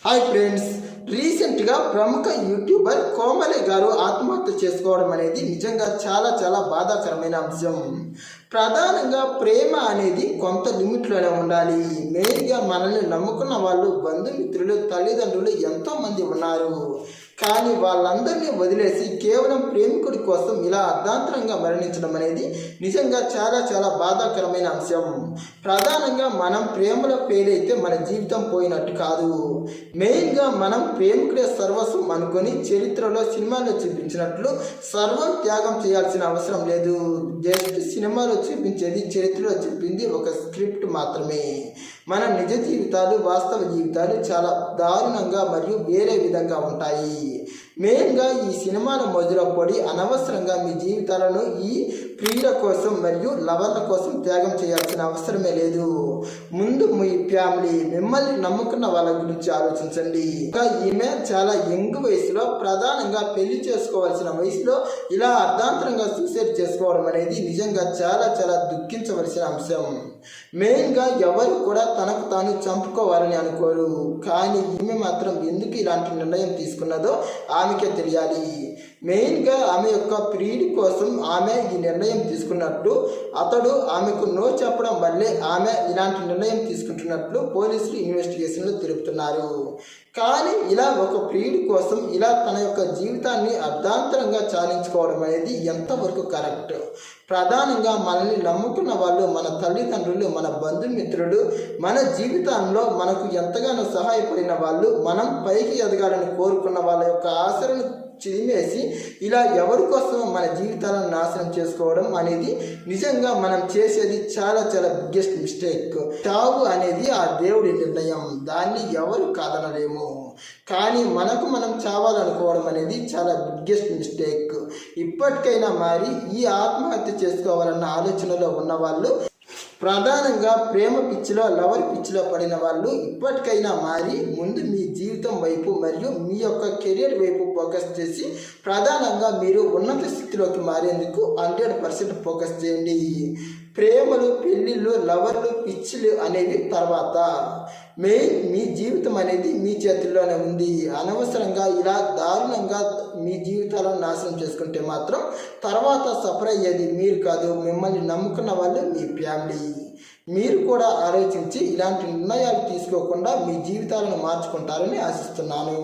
Hi friends, రీసెంట్గా ప్రముఖ YouTuber Komali గారు ఆత్మహత్య చేసుకోవడం అనేది నిజంగా చాలా బాధాకరమైన అంశం. ప్రధానంగా ప్రేమ అనేది కొంత లిమిట్లోనే ఉండాలి. మెయిన్గా మనల్ని నమ్ముకున్న వాళ్ళు, బంధుమిత్రులు, తల్లిదండ్రులు ఎంతోమంది ఉన్నారు. కానీ వాళ్ళందరినీ వదిలేసి కేవలం ప్రేమికుడి కోసం ఇలా అర్ధాంతరంగా మరణించడం అనేది నిజంగా చాలా బాధాకరమైన అంశం. ప్రధానంగా మనం ప్రేమలో ఫెయిల్ అయితే మన జీవితం పోయినట్టు కాదు. మెయిన్గా మనం ప్రేమికుడే సర్వస్వం అనుకొని చరిత్రలో సినిమాలో చూపించినట్లు సర్వం త్యాగం చేయాల్సిన అవసరం లేదు. జస్ట్ సినిమాలో చూపించేది, చరిత్రలో చెప్పింది ఒక స్క్రిప్ట్ మాత్రమే. మన నిజ జీవితాలు, వాస్తవ జీవితాలు చాలా దారుణంగా మరియు వేరే విధంగా ఉంటాయి. మెయిన్గా ఈ సినిమాల మధ్యలో పడి అనవసరంగా మీ జీవితాలను ఈ ప్రియుల కోసం మరియు లవర్ల కోసం త్యాగం చేయాల్సిన అవసరమే లేదు. ముందు మీ ఫ్యామిలీ, మిమ్మల్ని నమ్ముకున్న వాళ్ళ గురించి ఆలోచించండి. ఇంకా ఈమె చాలా యంగ్ వయసులో, ప్రధానంగా పెళ్లి చేసుకోవాల్సిన వయసులో ఇలా అర్ధాంతరంగా సూసైడ్ చేసుకోవడం అనేది నిజంగా చాలా దుఃఖించవలసిన అంశం. మెయిన్గా ఎవరు కూడా తనకు తాను చంపుకోవాలని అనుకోరు. కానీ ఈమె మాత్రం ఎందుకు ఇలాంటి నిర్ణయం తీసుకున్నదో ఆమెకే తెలియాలి. మెయిన్గా ఆమె యొక్క ప్రియుడి కోసం ఆమె ఈ నిర్ణయం తీసుకున్నట్లు, అతడు ఆమెకు నో చెప్పడం వల్లే ఆమె ఇలాంటి నిర్ణయం తీసుకుంటున్నట్లు పోలీసులు ఇన్వెస్టిగేషన్లో తెలుపుతున్నారు. కానీ ఇలా ఒక ప్రియుడి కోసం ఇలా తన యొక్క జీవితాన్ని అర్ధాంతరంగా చాలించుకోవడం అనేది ఎంతవరకు కరెక్ట్? ప్రధానంగా మనల్ని నమ్ముకున్న వాళ్ళు, మన తల్లిదండ్రులు, మన బంధుమిత్రులు, మన జీవితంలో మనకు ఎంతగానో సహాయపడిన వాళ్ళు, మనం పైకి ఎదగాలని కోరుకున్న వాళ్ళ యొక్క ఆశలను చిదిమేసి ఇలా ఎవరి కోసం మన జీవితాలను నాశనం చేసుకోవడం అనేది నిజంగా మనం చేసేది చాలా బిగ్గెస్ట్ మిస్టేక్. చావు అనేది ఆ దేవుడి నిర్ణయం, దాన్ని ఎవరు కాదనలేము. కానీ మనకు మనం చావాలనుకోవడం అనేది చాలా బిగ్గెస్ట్ మిస్టేక్. ఇప్పటికైనా మారి ఈ ఆత్మహత్య చేసుకోవాలన్న ఆలోచనలో ఉన్న వాళ్ళు, ప్రధానంగా ప్రేమ పిచ్చిలో, లవర్ పిచ్చిలో పడిన వాళ్ళు ఇప్పటికైనా మారి ముందు మీ జీవితం వైపు మరియు మీ యొక్క కెరీర్ వైపు ఫోకస్ చేసి ప్రధానంగా మీరు ఉన్నత స్థితిలోకి మారేందుకు 100% ఫోకస్ చేయండి. ప్రేమలు, పెళ్ళిళ్ళు, లవర్లు, పిచ్చిలు అనేవి తర్వాత. మెయిన్ మీ జీవితం అనేది మీ చేతుల్లోనే ఉంది. అనవసరంగా ఇలా దారుణంగా మీ జీవితాలను నాశనం చేసుకుంటే మాత్రం తర్వాత సఫర్ అయ్యేది మీరు కాదు, మిమ్మల్ని నమ్ముకున్న వాళ్ళు, మీ ఫ్యామిలీ. మీరు కూడా ఆలోచించి ఇలాంటి నిర్ణయాలు తీసుకోకుండా మీ జీవితాలను మార్చుకుంటారని ఆశిస్తున్నాను.